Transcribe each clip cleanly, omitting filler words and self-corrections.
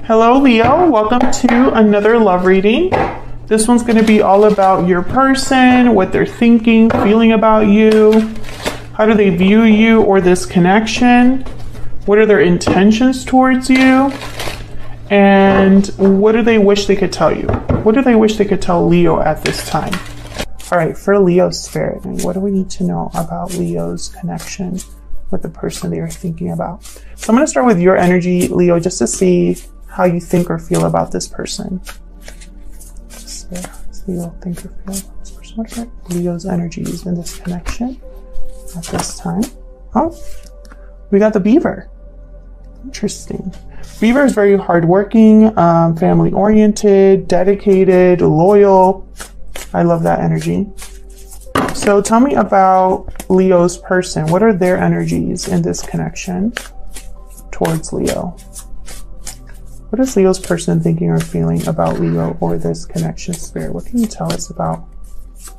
Hello, Leo. Welcome to another love reading. This one's going to be all about your person, what they're thinking, feeling about you. How do they view you or this connection? What are their intentions towards you? And what do they wish they could tell you? What do they wish they could tell Leo at this time? All right, for Leo's spirit, what do we need to know about Leo's connection with the person they are thinking about? So I'm going to start with your energy, Leo, just to see how you think or feel about this person. So, does Leo think or feel about this person? What are Leo's energies in this connection at this time? Oh, we got the beaver. Interesting. Beaver is very hardworking, family-oriented, dedicated, loyal. I love that energy. So tell me about Leo's person. What are their energies in this connection towards Leo? What is Leo's person thinking or feeling about Leo or this connection spirit? What can you tell us about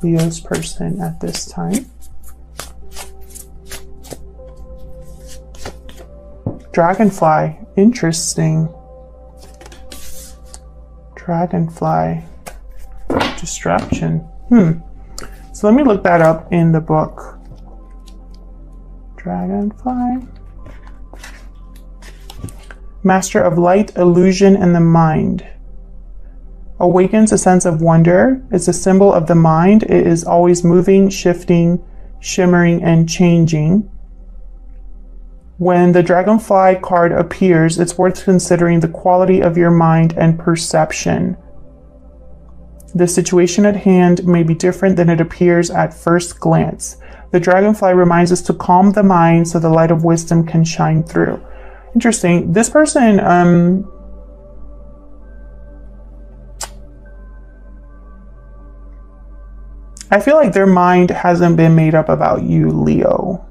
Leo's person at this time? Dragonfly. Interesting. Dragonfly. Distraction. So let me look that up in the book. Dragonfly. Master of light, illusion, and the mind. Awakens a sense of wonder. It's a symbol of the mind. It is always moving, shifting, shimmering, and changing. When the dragonfly card appears, it's worth considering the quality of your mind and perception. The situation at hand may be different than it appears at first glance. The dragonfly reminds us to calm the mind so the light of wisdom can shine through. Interesting. This person, I feel like their mind hasn't been made up about you, Leo.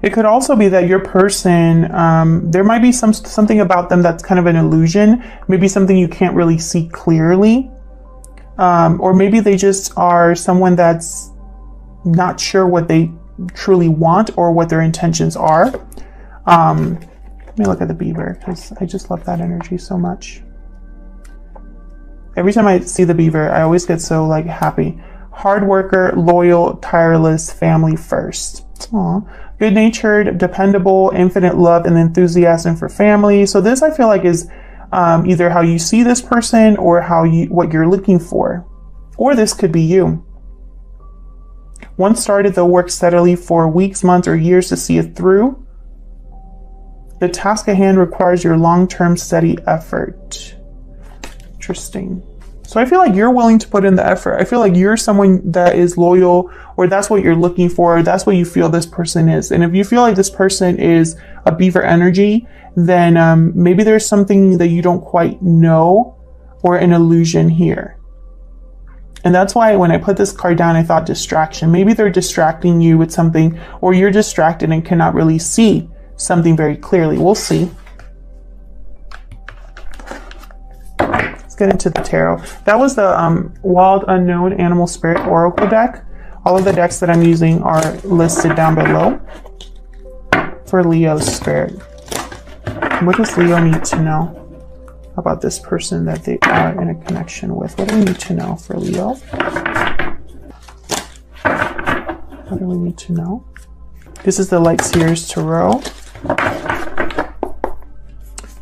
It could also be that your person, there might be something about them that's kind of an illusion, maybe something you can't really see clearly, or maybe they just are someone that's not sure what they truly want or what their intentions are. Let me look at the beaver because I just love that energy so much. Every time I see the beaver, I always get so happy. Hard worker, loyal, tireless, family first. Aw. Good-natured, dependable, infinite love and enthusiasm for family. So this I feel like is either how you see this person or what you're looking for. Or this could be you. Once started, they'll work steadily for weeks, months, or years to see it through. The task at hand requires your long-term steady effort. Interesting. So I feel like you're willing to put in the effort. I feel like you're someone that is loyal, or that's what you're looking for. That's what you feel this person is. And if you feel like this person is a beaver energy, then maybe there's something that you don't quite know or an illusion here. And that's why when I put this card down, I thought distraction. Maybe they're distracting you with something, or you're distracted and cannot really see something very clearly. We'll see. Get into the tarot. That was the Wild Unknown Animal Spirit Oracle deck. All of the decks that I'm using are listed down below for Leo's spirit. What does Leo need to know about this person that they are in a connection with? What do we need to know for Leo? What do we need to know? This is the Light Seers Tarot.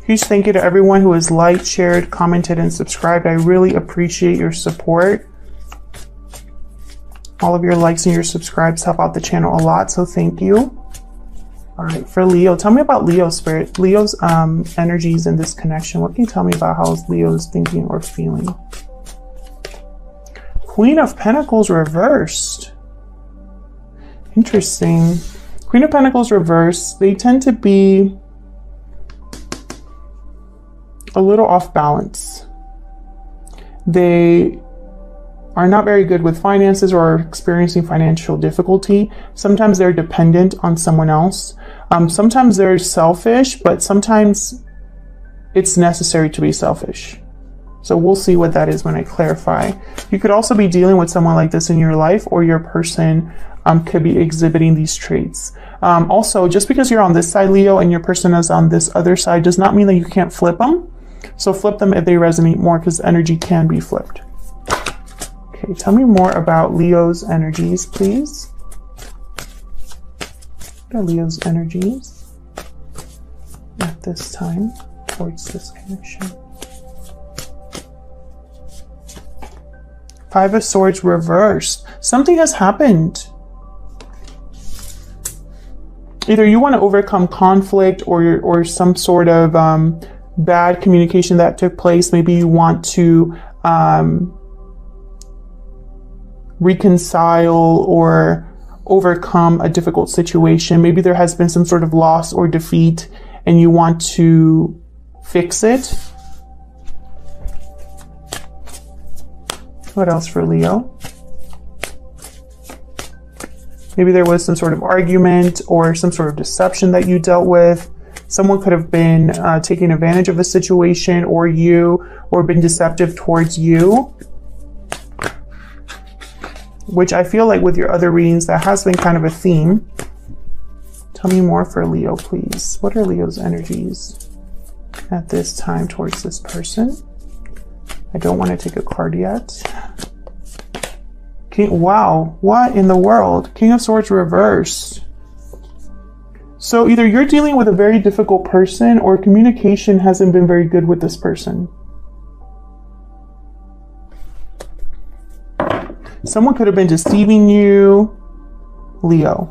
Huge thank you to everyone who has liked, shared, commented, and subscribed. I really appreciate your support. All of your likes and your subscribes help out the channel a lot, so thank you. All right, for Leo, tell me about Leo's spirit, Leo's energies in this connection. What can you tell me about how Leo's thinking or feeling? Queen of Pentacles reversed. Interesting. Queen of Pentacles reversed. They tend to be a little off balance. They are not very good with finances or are experiencing financial difficulty. Sometimes they're dependent on someone else. Sometimes they're selfish, but sometimes it's necessary to be selfish. So we'll see what that is when I clarify. You could also be dealing with someone like this in your life, or your person could be exhibiting these traits. Also, just because you're on this side, Leo, and your person is on this other side does not mean that you can't flip them. So flip them if they resonate more, because energy can be flipped. Okay, tell me more about Leo's energies, please. What are Leo's energies at this time towards this connection? Five of Swords reversed. Something has happened. Either you want to overcome conflict or some sort of bad communication that took place. Maybe you want to reconcile or overcome a difficult situation. Maybe there has been some sort of loss or defeat and you want to fix it. What else for Leo? Maybe there was some sort of argument or some sort of deception that you dealt with. Someone could have been taking advantage of a situation or been deceptive towards you. Which I feel like with your other readings, that has been kind of a theme. Tell me more for Leo, please. What are Leo's energies at this time towards this person? I don't want to take a card yet. Wow, what in the world? King of Swords reversed. So either you're dealing with a very difficult person or communication hasn't been very good with this person. Someone could have been deceiving you, Leo.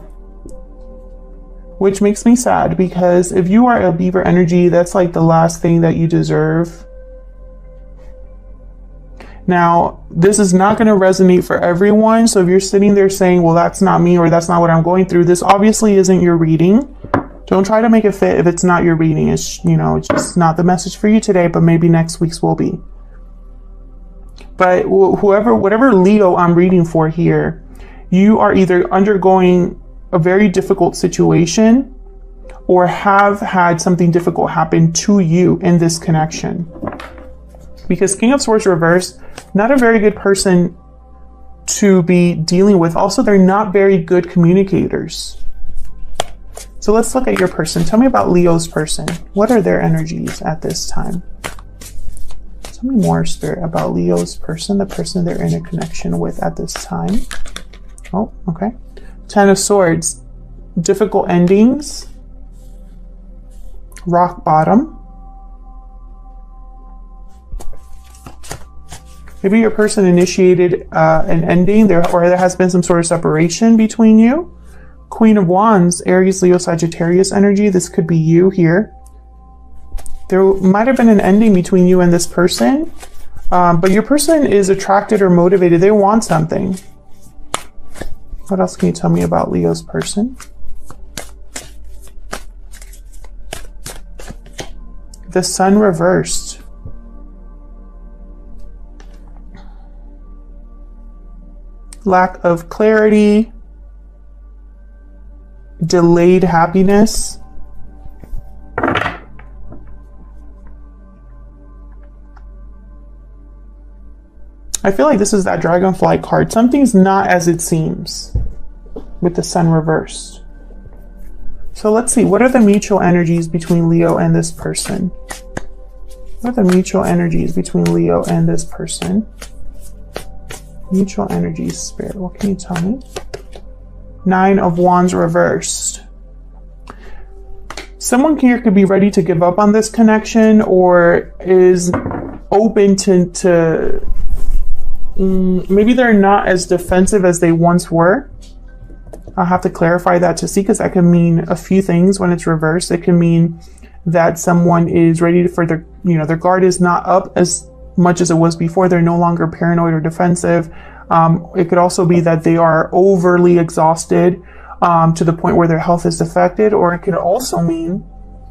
Which makes me sad because if you are a Beaver energy, that's like the last thing that you deserve. Now, this is not going to resonate for everyone. So if you're sitting there saying, well, that's not me or that's not what I'm going through, this obviously isn't your reading. Don't try to make it fit if it's not your reading. It's, it's just not the message for you today, but maybe next week's will be. But whatever Leo I'm reading for here, you are either undergoing a very difficult situation or have had something difficult happen to you in this connection. Because King of Swords reversed, not a very good person to be dealing with. Also, they're not very good communicators. So let's look at your person. Tell me about Leo's person. What are their energies at this time? Tell me more, Spirit, about Leo's person, the person they're in a connection with at this time. Oh, okay. Ten of Swords. Difficult endings. Rock bottom. Maybe your person initiated an ending or there has been some sort of separation between you. Queen of Wands, Aries, Leo, Sagittarius energy. This could be you here. There might have been an ending between you and this person, but your person is attracted or motivated. They want something. What else can you tell me about Leo's person? The Sun reversed. Lack of clarity, delayed happiness. I feel like this is that dragonfly card. Something's not as it seems with the Sun reversed. So let's see, what are the mutual energies between Leo and this person? What are the mutual energies between Leo and this person? Mutual energies, Spirit, what can you tell me? Nine of Wands reversed. Someone here could be ready to give up on this connection or is open to maybe they're not as defensive as they once were. I'll have to clarify that to see, because that can mean a few things when it's reversed. It can mean that someone is ready for their, their guard is not up as much as it was before. They're no longer paranoid or defensive. It could also be that they are overly exhausted to the point where their health is affected, or it could also mean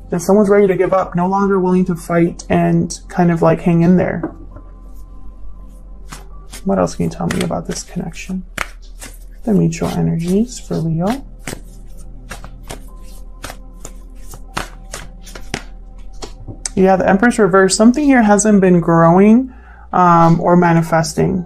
that someone's ready to give up, no longer willing to fight and kind of like hang in there. What else can you tell me about this connection? The mutual energies for Leo. Yeah, the Empress reverse. Something here hasn't been growing or manifesting.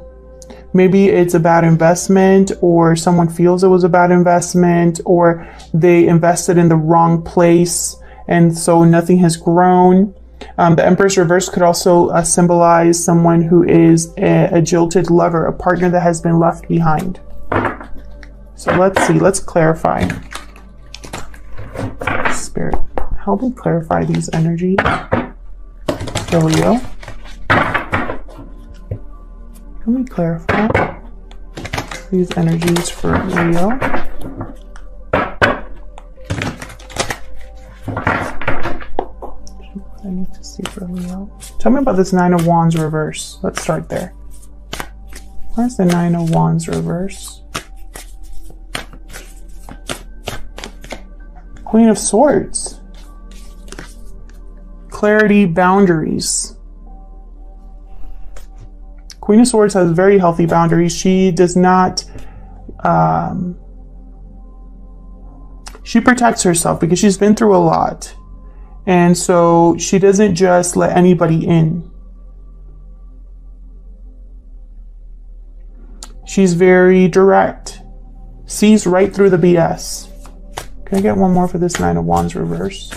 Maybe it's a bad investment, or someone feels it was a bad investment, or they invested in the wrong place and so nothing has grown. The Empress reverse could also symbolize someone who is a jilted lover, a partner that has been left behind. So let's see, let's clarify. Spirit, help me clarify these energies for Leo. Help me clarify these energies for Leo. I need to see for Leo. Tell me about this Nine of Wands reverse. Let's start there. Why is the Nine of Wands reverse? Queen of Swords. Clarity, boundaries. Queen of Swords has very healthy boundaries. She does not, she protects herself because she's been through a lot. And so she doesn't just let anybody in. She's very direct, sees right through the BS. Can I get one more for this Nine of Wands reverse?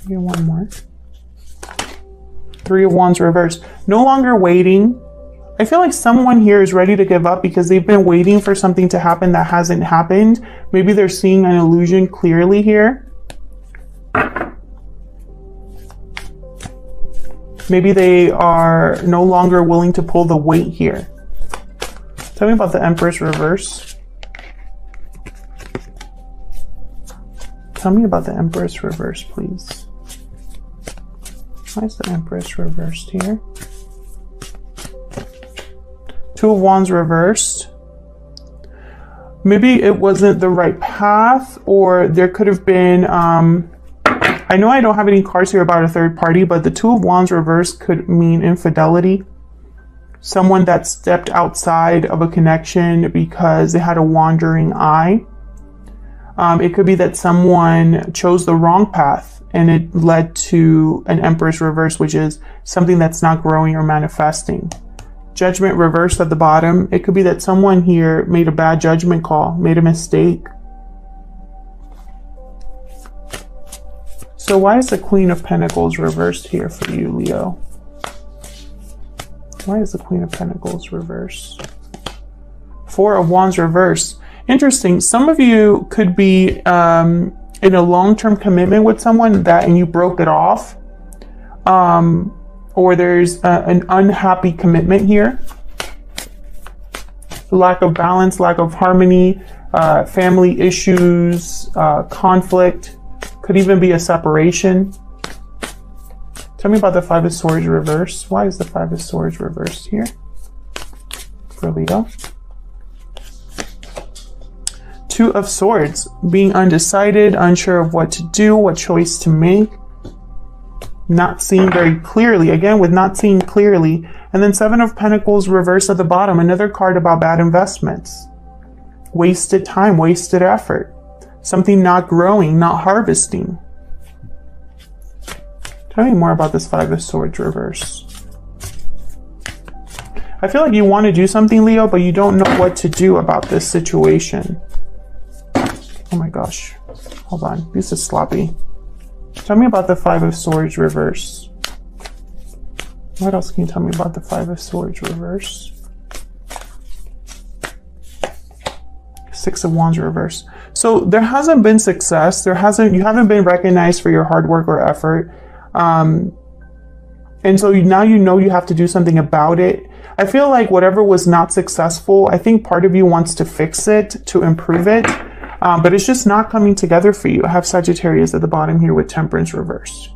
Get one more. Three of Wands reverse. No longer waiting. I feel like someone here is ready to give up because they've been waiting for something to happen that hasn't happened. Maybe they're seeing an illusion clearly here. Maybe they are no longer willing to pull the weight here. Tell me about the Empress reverse. Tell me about the Empress reverse, please. Why is the Empress reversed here? Two of Wands reversed. Maybe it wasn't the right path, or there could have been, I know I don't have any cards here about a third party, but the Two of Wands reversed could mean infidelity. Someone that stepped outside of a connection because they had a wandering eye. It could be that someone chose the wrong path and it led to an Empress reverse, which is something that's not growing or manifesting. Judgment reversed at the bottom. It could be that someone here made a bad judgment call, made a mistake. So why is the Queen of Pentacles reversed here for you, Leo? Why is the Queen of Pentacles reversed? Four of Wands reversed. Interesting. Some of you could be in a long-term commitment with someone and you broke it off. Or there's an unhappy commitment here. Lack of balance, lack of harmony, family issues, conflict. Could even be a separation. Tell me about the Five of Swords reverse. Why is the Five of Swords reversed here for Leo? Two of Swords, being undecided, unsure of what to do, what choice to make. Not seeing very clearly, again with not seeing clearly. And then Seven of Pentacles reversed at the bottom, another card about bad investments. Wasted time, wasted effort. Something not growing, not harvesting. Tell me more about this Five of Swords reverse. I feel like you want to do something, Leo, but you don't know what to do about this situation. Oh my gosh. Hold on. This is sloppy. Tell me about the Five of Swords reverse. What else can you tell me about the Five of Swords reverse? Six of Wands reverse. So there hasn't been success. You haven't been recognized for your hard work or effort. And so now you know you have to do something about it. I feel like whatever was not successful, I think part of you wants to fix it, to improve it. But it's just not coming together for you. I have Sagittarius at the bottom here with Temperance reversed.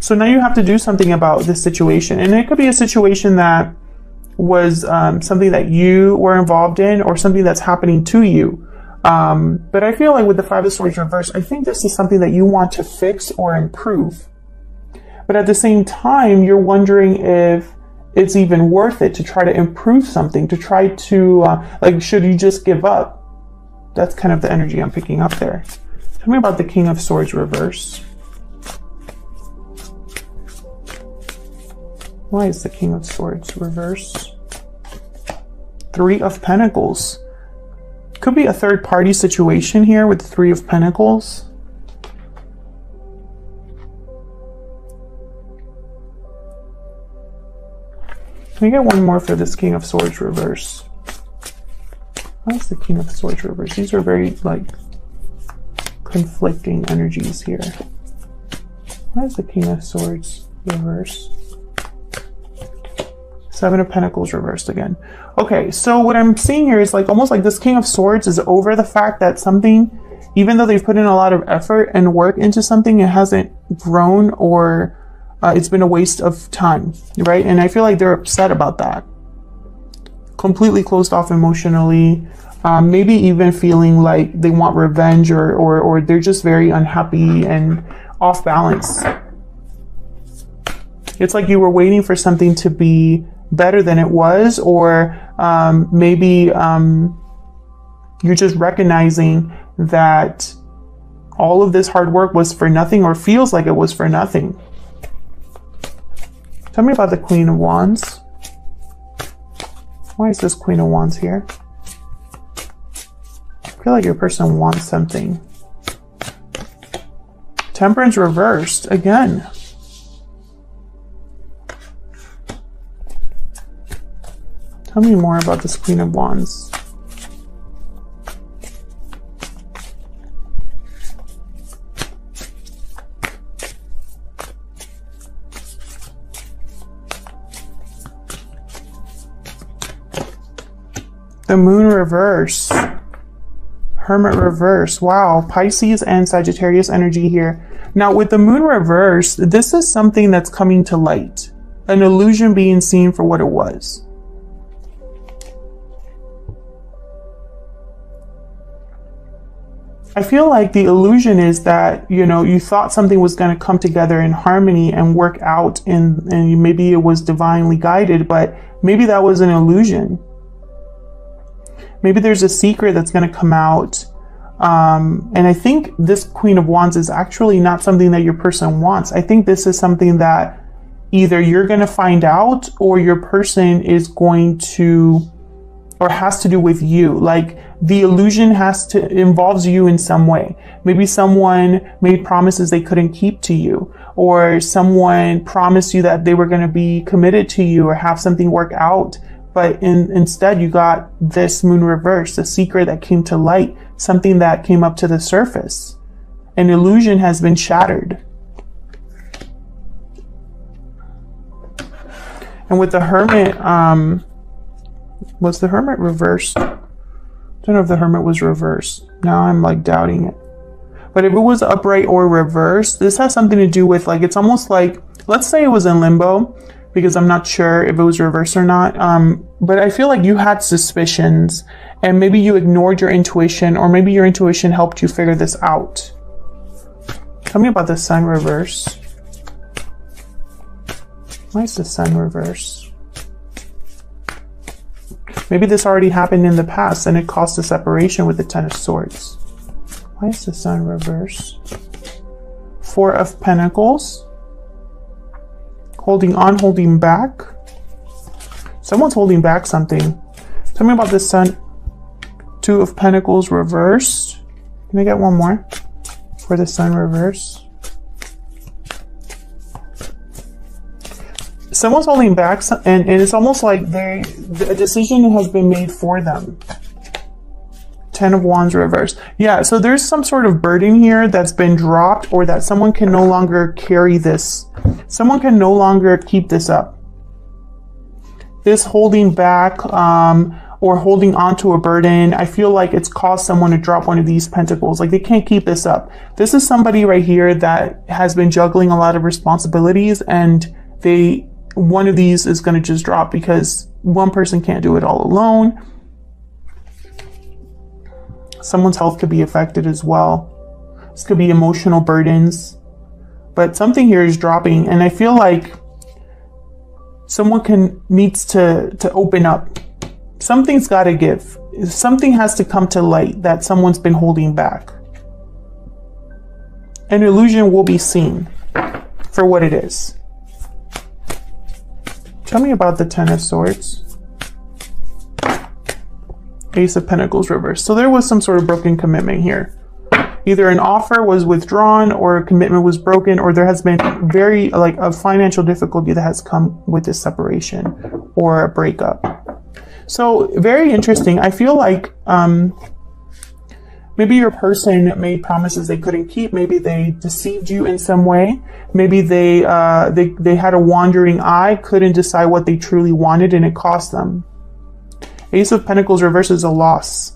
So now you have to do something about this situation. And it could be a situation that was something that you were involved in or something that's happening to you. But I feel like with the Five of Swords reversed, I think this is something that you want to fix or improve. But at the same time, you're wondering if it's even worth it to try to improve something, to try to, should you just give up? That's kind of the energy I'm picking up there. Tell me about the King of Swords reverse. Why is the King of Swords reverse? Three of Pentacles. Could be a third party situation here with the Three of Pentacles. Can we get one more for this King of Swords reverse? Why is the King of Swords reverse? These are very, like, conflicting energies here. Why is the King of Swords reverse? Seven of Pentacles reversed again. Okay, so what I'm seeing here is like almost like this King of Swords is over the fact that something, even though they've put in a lot of effort and work into something, it hasn't grown, or it's been a waste of time, right? And I feel like they're upset about that. Completely closed off emotionally, maybe even feeling like they want revenge, or they're just very unhappy and off balance. It's like you were waiting for something to be better than it was, or maybe you're just recognizing that all of this hard work was for nothing, or feels like it was for nothing. Tell me about the Queen of Wands. Why is this Queen of Wands here? I feel like your person wants something. Temperance reversed again. Tell me more about this Queen of Wands. The Moon reverse. Hermit reverse. Wow, Pisces and Sagittarius energy here. Now with the Moon reverse, this is something that's coming to light. An illusion being seen for what it was. I feel like the illusion is that, you know, you thought something was going to come together in harmony and work out, and maybe it was divinely guided, but maybe that was an illusion. Maybe there's a secret that's going to come out. And I think this Queen of Wands is actually not something that your person wants. I think this is something that either you're going to find out, or your person is going to, or has to do with you. Like the illusion involves you in some way. Maybe someone made promises they couldn't keep to you, or someone promised you that they were going to be committed to you or have something work out. But instead you got this Moon reverse, a secret that came to light, something that came up to the surface. An illusion has been shattered. And with the Hermit, was the Hermit reversed? I don't know if the Hermit was reversed. Now I'm like doubting it. But if it was upright or reversed, this has something to do with, like, it's almost like, let's say it was in limbo, because I'm not sure if it was reversed or not. But I feel like you had suspicions, and maybe you ignored your intuition, or maybe your intuition helped you figure this out. Tell me about the Sun reverse. Why is the Sun reverse? Maybe this already happened in the past and it caused a separation with the Ten of Swords. Why is the Sun reverse? Four of Pentacles. Holding on, holding back. Someone's holding back something. Tell me about the Sun. Two of Pentacles reversed. Can I get one more for the Sun reverse? Someone's holding back, and it's almost like a decision has been made for them. Ten of Wands reversed. Yeah, so there's some sort of burden here that's been dropped, or that someone can no longer carry this. Someone can no longer keep this up. This holding back or holding on to a burden, I feel like it's caused someone to drop one of these pentacles. Like they can't keep this up. This is somebody right here that has been juggling a lot of responsibilities, and one of these is going to just drop because one person can't do it all alone. Someone's health could be affected as well. This could be emotional burdens, but something here is dropping, and I feel like someone needs to open up. Something's got to give. Something has to come to light that someone's been holding back. An illusion will be seen for what it is. Tell me about the Ten of Swords. Ace of Pentacles reversed. So there was some sort of broken commitment here. Either an offer was withdrawn or a commitment was broken, or there has been very like a financial difficulty that has come with this separation or a breakup. So very interesting. I feel like maybe your person made promises they couldn't keep. Maybe they deceived you in some way. Maybe they had a wandering eye, couldn't decide what they truly wanted, and it cost them. Ace of Pentacles reverse is a loss.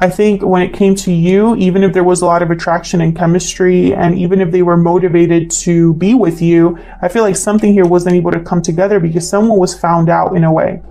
I think when it came to you, even if there was a lot of attraction and chemistry, and even if they were motivated to be with you, I feel like something here wasn't able to come together because someone was found out in a way.